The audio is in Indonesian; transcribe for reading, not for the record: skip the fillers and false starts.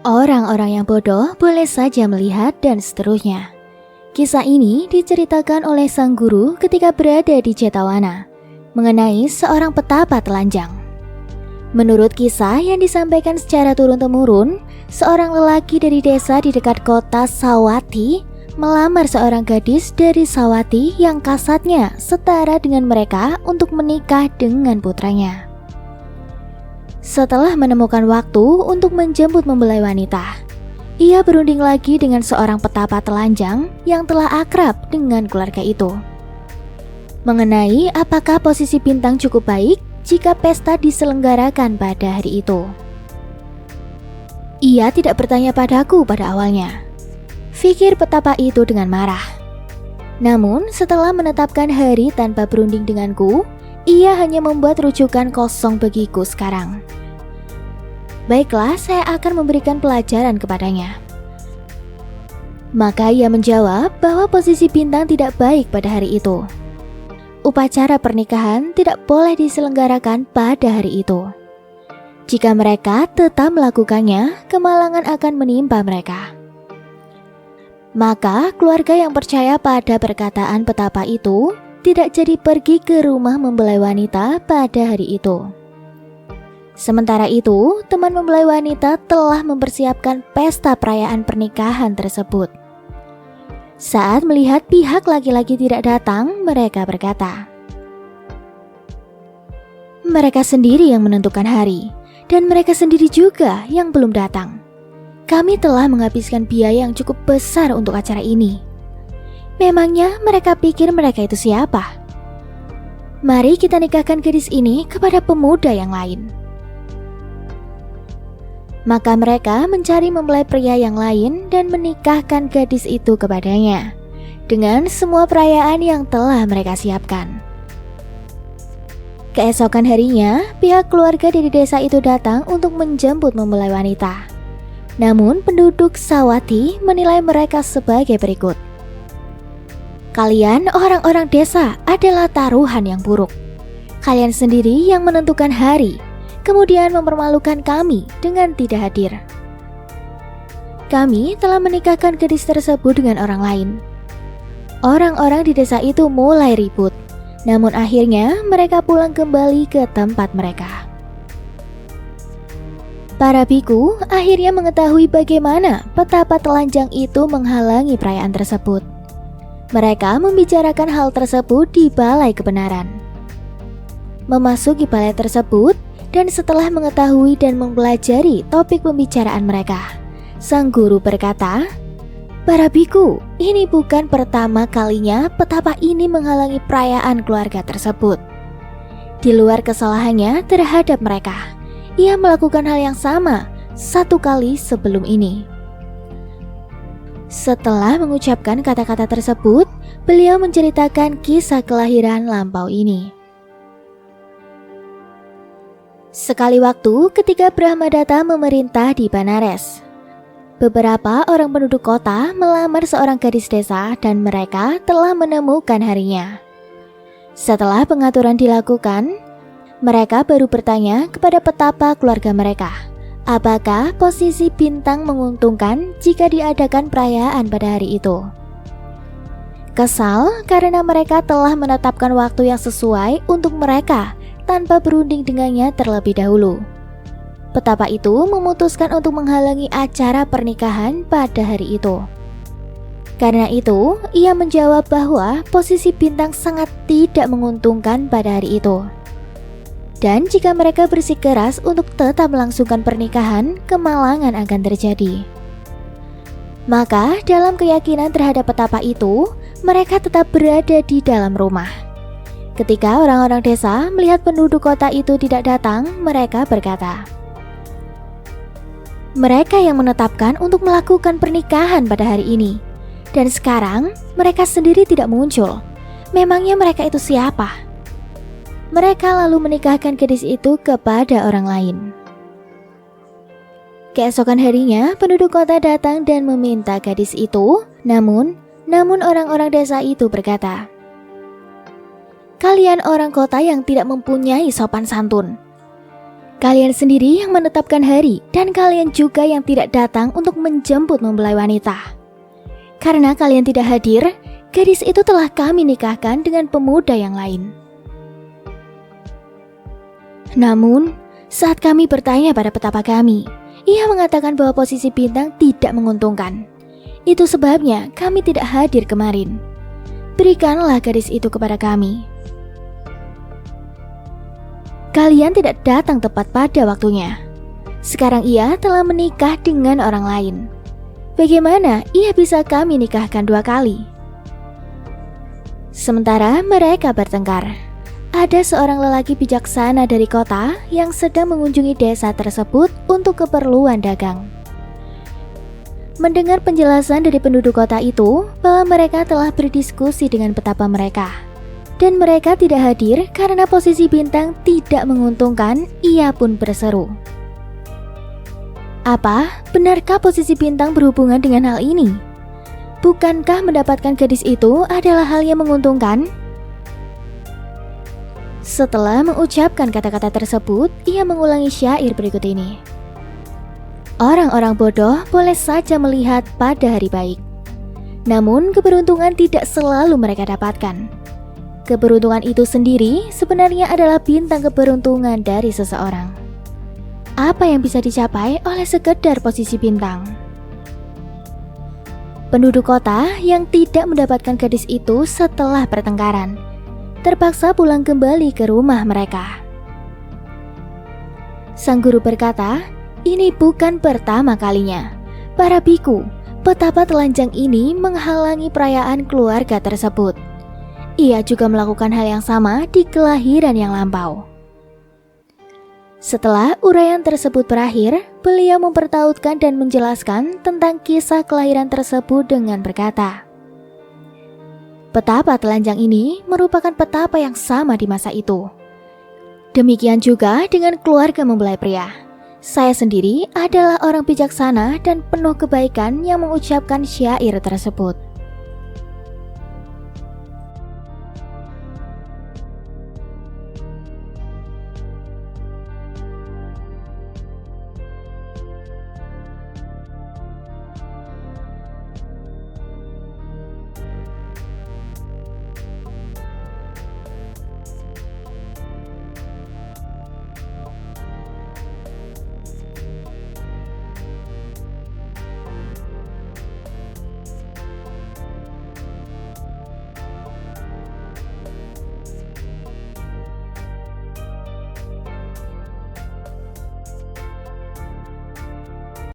Orang-orang yang bodoh boleh saja melihat dan seterusnya. Kisah ini diceritakan oleh sang guru ketika berada di Jetawana mengenai seorang petapa telanjang. Menurut kisah yang disampaikan secara turun-temurun, seorang lelaki dari desa di dekat kota Sawati melamar seorang gadis dari Sawati yang kasatnya setara dengan mereka untuk menikah dengan putranya. Setelah menemukan waktu untuk menjemput mempelai wanita, ia berunding lagi dengan seorang petapa telanjang yang telah akrab dengan keluarga itu. Mengenai apakah posisi bintang cukup baik jika pesta diselenggarakan pada hari itu. Ia tidak bertanya padaku pada awalnya, pikir petapa itu dengan marah. Namun setelah menetapkan hari tanpa berunding denganku, ia hanya membuat rujukan kosong bagiku sekarang. Baiklah, saya akan memberikan pelajaran kepadanya. Maka ia menjawab bahwa posisi bintang tidak baik pada hari itu. Upacara pernikahan tidak boleh diselenggarakan pada hari itu. Jika mereka tetap melakukannya, kemalangan akan menimpa mereka. Maka keluarga yang percaya pada perkataan petapa itu tidak jadi pergi ke rumah mempelai wanita pada hari itu. Sementara itu, teman mempelai wanita telah mempersiapkan pesta perayaan pernikahan tersebut. Saat melihat pihak laki-laki tidak datang, mereka berkata, "Mereka sendiri yang menentukan hari, dan mereka sendiri juga yang belum datang. Kami telah menghabiskan biaya yang cukup besar untuk acara ini. Memangnya mereka pikir mereka itu siapa? Mari kita nikahkan gadis ini kepada pemuda yang lain." Maka mereka mencari mempelai pria yang lain dan menikahkan gadis itu kepadanya dengan semua perayaan yang telah mereka siapkan. Keesokan harinya, pihak keluarga dari desa itu datang untuk menjemput mempelai wanita. Namun penduduk Sawati menilai mereka sebagai berikut. "Kalian orang-orang desa adalah taruhan yang buruk. Kalian sendiri yang menentukan hari, kemudian mempermalukan kami dengan tidak hadir. Kami telah menikahkan gadis tersebut dengan orang lain." Orang-orang di desa itu mulai ribut, namun akhirnya mereka pulang kembali ke tempat mereka. Para biku akhirnya mengetahui bagaimana petapa telanjang itu menghalangi perayaan tersebut. Mereka membicarakan hal tersebut di balai kebenaran. Memasuki balai tersebut, dan setelah mengetahui dan mempelajari topik pembicaraan mereka, sang guru berkata, "Para biku, ini bukan pertama kalinya petapa ini menghalangi perayaan keluarga tersebut. Di luar kesalahannya terhadap mereka, ia melakukan hal yang sama satu kali sebelum ini." Setelah mengucapkan kata-kata tersebut, beliau menceritakan kisah kelahiran lampau ini. Sekali waktu ketika Brahmadatta memerintah di Banares, beberapa orang penduduk kota melamar seorang gadis desa dan mereka telah menemukan harinya. Setelah pengaturan dilakukan, mereka baru bertanya kepada petapa keluarga mereka, apakah posisi bintang menguntungkan jika diadakan perayaan pada hari itu. Kesal karena mereka telah menetapkan waktu yang sesuai untuk mereka tanpa berunding dengannya terlebih dahulu, petapa itu memutuskan untuk menghalangi acara pernikahan pada hari itu. Karena itu, ia menjawab bahwa posisi bintang sangat tidak menguntungkan pada hari itu. Dan jika mereka bersikeras untuk tetap melangsungkan pernikahan, kemalangan akan terjadi. Maka dalam keyakinan terhadap petapa itu, mereka tetap berada di dalam rumah. Ketika orang-orang desa melihat penduduk kota itu tidak datang, mereka berkata, "Mereka yang menetapkan untuk melakukan pernikahan pada hari ini, dan sekarang mereka sendiri tidak muncul. Memangnya mereka itu siapa?" Mereka lalu menikahkan gadis itu kepada orang lain. Keesokan harinya, penduduk kota datang dan meminta gadis itu, namun orang-orang desa itu berkata, "Kalian orang kota yang tidak mempunyai sopan santun. Kalian sendiri yang menetapkan hari dan kalian juga yang tidak datang untuk menjemput mempelai wanita. Karena kalian tidak hadir, gadis itu telah kami nikahkan dengan pemuda yang lain. Namun, saat kami bertanya pada petapa kami, ia mengatakan bahwa posisi bintang tidak menguntungkan. Itu sebabnya kami tidak hadir kemarin. Berikanlah gadis itu kepada kami. Kalian tidak datang tepat pada waktunya. Sekarang ia telah menikah dengan orang lain. Bagaimana ia bisa kami nikahkan 2 kali? Sementara mereka bertengkar, ada seorang lelaki bijaksana dari kota yang sedang mengunjungi desa tersebut untuk keperluan dagang. Mendengar penjelasan dari penduduk kota itu bahwa mereka telah berdiskusi dengan petapa mereka, dan mereka tidak hadir karena posisi bintang tidak menguntungkan, ia pun berseru. Apa? Benarkah posisi bintang berhubungan dengan hal ini? Bukankah mendapatkan gadis itu adalah hal yang menguntungkan? Setelah mengucapkan kata-kata tersebut, ia mengulangi syair berikut ini. Orang-orang bodoh boleh saja melihat pada hari baik, namun keberuntungan tidak selalu mereka dapatkan. Keberuntungan itu sendiri sebenarnya adalah bintang keberuntungan dari seseorang. Apa yang bisa dicapai oleh sekedar posisi bintang? Penduduk kota yang tidak mendapatkan gadis itu setelah pertengkaran terpaksa pulang kembali ke rumah mereka. Sang guru berkata, ini bukan pertama kalinya. Para biku, petapa telanjang ini menghalangi perayaan keluarga tersebut. Ia juga melakukan hal yang sama di kelahiran yang lampau. Setelah uraian tersebut berakhir, beliau mempertautkan dan menjelaskan tentang kisah kelahiran tersebut dengan berkata, petapa telanjang ini merupakan petapa yang sama di masa itu. Demikian juga dengan keluarga mempelai pria. Saya sendiri adalah orang bijaksana dan penuh kebaikan yang mengucapkan syair tersebut.